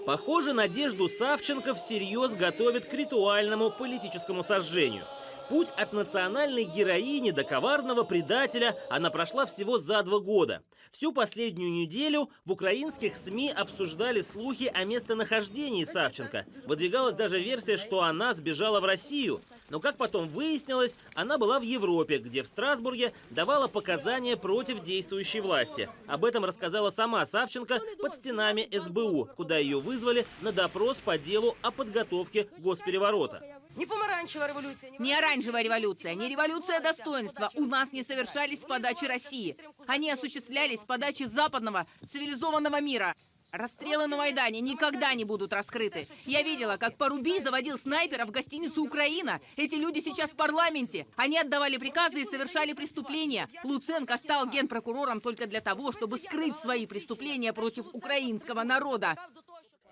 Похоже, Надежду Савченко всерьез готовят к ритуальному политическому сожжению. Путь от национальной героини до коварного предателя она прошла всего за 2 года. Всю последнюю неделю в украинских СМИ обсуждали слухи о местонахождении Савченко. Выдвигалась даже версия, что она сбежала в Россию. Но, как потом выяснилось, она была в Европе, где в Страсбурге давала показания против действующей власти. Об этом рассказала сама Савченко под стенами СБУ, куда ее вызвали на допрос по делу о подготовке госпереворота. Не помаранчевая революция, не оранжевая революция, не революция достоинства у нас не совершались с подачи России. Они осуществлялись с подачи западного цивилизованного мира. Расстрелы на Майдане никогда не будут раскрыты. Я видела, как Порубий заводил снайпера в гостиницу «Украина». Эти люди сейчас в парламенте. Они отдавали приказы и совершали преступления. Луценко стал генпрокурором только для того, чтобы скрыть свои преступления против украинского народа.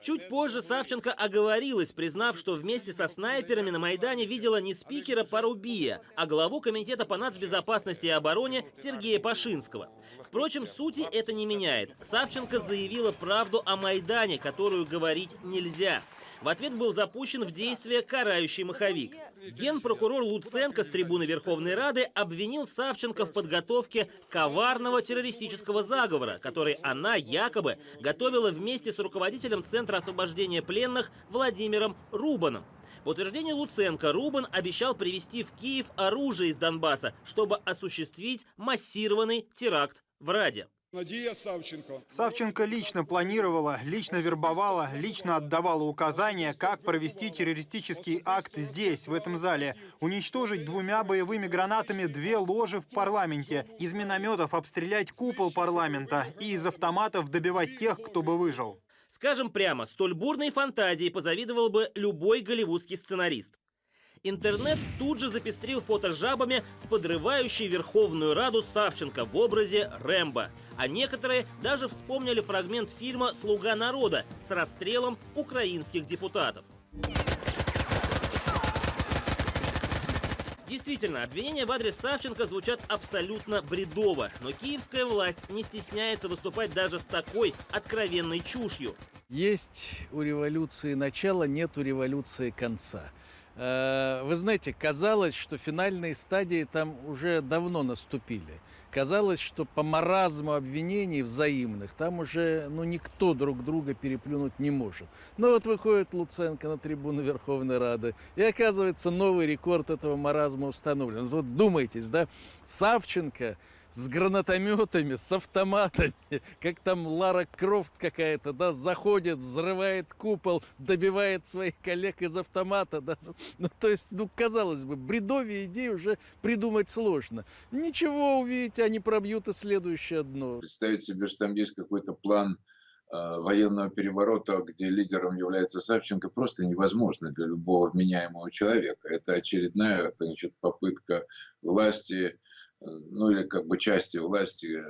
Чуть позже Савченко оговорилась, признав, что вместе со снайперами на Майдане видела не спикера Порубия, а главу Комитета по нацбезопасности и обороне Сергея Пашинского. Впрочем, сути это не меняет. Савченко заявила правду о Майдане, которую говорить нельзя. В ответ был запущен в действие карающий маховик. Генпрокурор Луценко с трибуны Верховной Рады обвинил Савченко в подготовке коварного террористического заговора, который она якобы готовила вместе с руководителем Центра освобождения пленных Владимиром Рубаном. По утверждению Луценко, Рубан обещал привезти в Киев оружие из Донбасса, чтобы осуществить массированный теракт в Раде. Савченко лично планировала, лично вербовала, лично отдавала указания, как провести террористический акт здесь, в этом зале. Уничтожить 2 боевыми гранатами 2 ложи в парламенте, из минометов обстрелять купол парламента и из автоматов добивать тех, кто бы выжил. Скажем прямо, столь бурной фантазии позавидовал бы любой голливудский сценарист. Интернет тут же запестрил фотожабами с подрывающей Верховную Раду Савченко в образе Рэмбо. А некоторые даже вспомнили фрагмент фильма «Слуга народа» с расстрелом украинских депутатов. Действительно, обвинения в адрес Савченко звучат абсолютно бредово, но киевская власть не стесняется выступать даже с такой откровенной чушью. Есть у революции начало, нет у революции конца. Вы знаете, казалось, что финальные стадии там уже давно наступили. Казалось, что по маразму обвинений взаимных там уже никто друг друга переплюнуть не может. Но вот выходит Луценко на трибуну Верховной Рады, и оказывается, новый рекорд этого маразма установлен. Вот вдумайтесь, да, Савченко с гранатометами, с автоматами, как там Лара Крофт какая-то, да, заходит, взрывает купол, добивает своих коллег из автомата, да, то есть, казалось бы, бредовые идеи уже придумать сложно. Ничего, увидите, они пробьют и следующее дно. Представить себе, что там есть какой-то план военного переворота, где лидером является Савченко, просто невозможно для любого вменяемого человека. Это очередная, значит, попытка власти, или как бы части власти,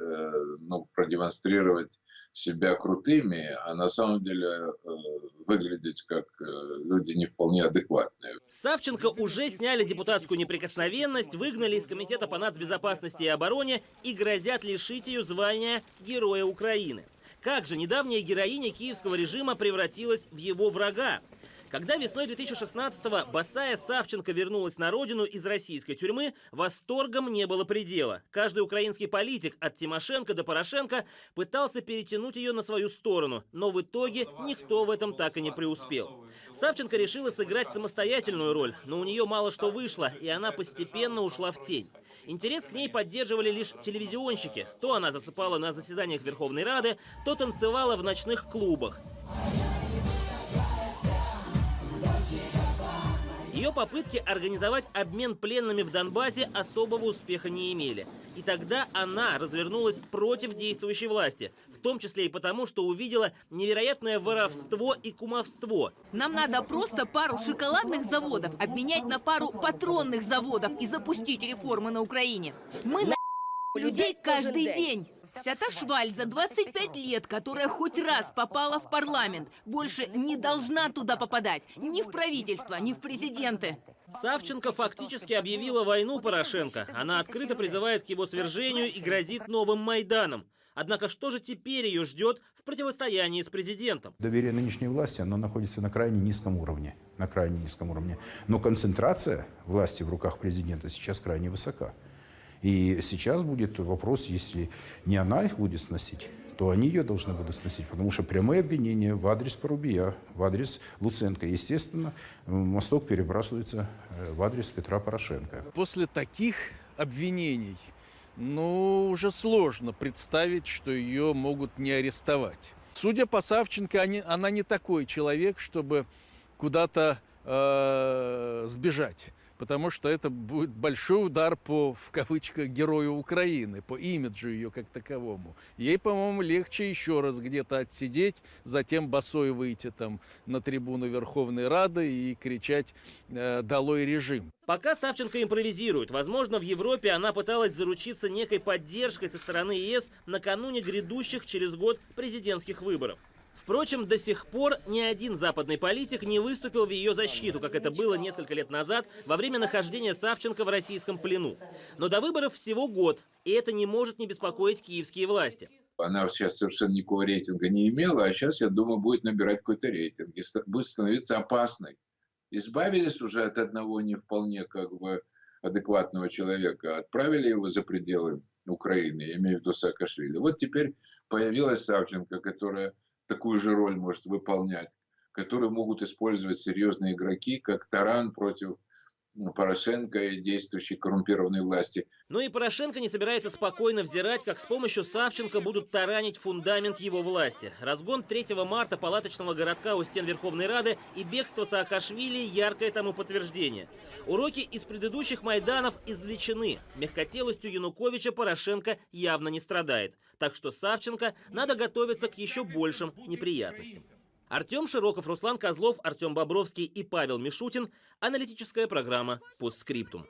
продемонстрировать себя крутыми, а на самом деле выглядеть как люди не вполне адекватные. Савченко уже сняли депутатскую неприкосновенность, выгнали из Комитета по нацбезопасности и обороне и грозят лишить ее звания Героя Украины. Как же недавняя героиня киевского режима превратилась в его врага? Когда весной 2016-го босая Савченко вернулась на родину из российской тюрьмы, восторгом не было предела. Каждый украинский политик, от Тимошенко до Порошенко, пытался перетянуть ее на свою сторону, но в итоге никто в этом так и не преуспел. Савченко решила сыграть самостоятельную роль, но у нее мало что вышло, и она постепенно ушла в тень. Интерес к ней поддерживали лишь телевизионщики. То она засыпала на заседаниях Верховной Рады, то танцевала в ночных клубах. Ее попытки организовать обмен пленными в Донбассе особого успеха не имели. И тогда она развернулась против действующей власти, в том числе и потому, что увидела невероятное воровство и кумовство. Нам надо просто пару шоколадных заводов обменять на пару патронных заводов и запустить реформы на Украине. Мы на людей каждый день. Вся та шваль за 25 лет, которая хоть раз попала в парламент, больше не должна туда попадать. Ни в правительство, ни в президенты. Савченко фактически объявила войну Порошенко. Она открыто призывает к его свержению и грозит новым Майданом. Однако что же теперь ее ждет в противостоянии с президентом? Доверие нынешней власти, оно находится на крайне низком уровне. На крайне низком уровне. Но концентрация власти в руках президента сейчас крайне высока. И сейчас будет вопрос, если не она их будет сносить, то они ее должны будут сносить. Потому что прямые обвинения в адрес Парубия, в адрес Луценко, естественно, мосток перебрасывается в адрес Петра Порошенко. После таких обвинений, уже сложно представить, что ее могут не арестовать. Судя по Савченко, она не такой человек, чтобы куда-то сбежать. Потому что это будет большой удар по, в кавычках, герою Украины, по имиджу ее как таковому. Ей, по-моему, легче еще раз где-то отсидеть, затем босой выйти там на трибуну Верховной Рады и кричать «Долой режим». Пока Савченко импровизирует. Возможно, в Европе она пыталась заручиться некой поддержкой со стороны ЕС накануне грядущих через год президентских выборов. Впрочем, до сих пор ни один западный политик не выступил в ее защиту, как это было несколько лет назад во время нахождения Савченко в российском плену. Но до выборов всего год, и это не может не беспокоить киевские власти. Она сейчас совершенно никакого рейтинга не имела, а сейчас, я думаю, будет набирать какой-то рейтинг и будет становиться опасной. Избавились уже от одного не вполне адекватного человека, отправили его за пределы Украины, я имею в виду Саакашвили. Вот теперь появилась Савченко, которая такую же роль может выполнять, которую могут использовать серьезные игроки, как таран против Порошенко и действующей коррумпированной власти. Но и Порошенко не собирается спокойно взирать, как с помощью Савченко будут таранить фундамент его власти. Разгон 3 марта палаточного городка у стен Верховной Рады и бегство Саакашвили – яркое тому подтверждение. Уроки из предыдущих Майданов извлечены. Мягкотелостью Януковича Порошенко явно не страдает. Так что Савченко надо готовиться к еще большим неприятностям. Артем Широков, Руслан Козлов, Артем Бобровский и Павел Мишутин. Аналитическая программа «Постскриптум».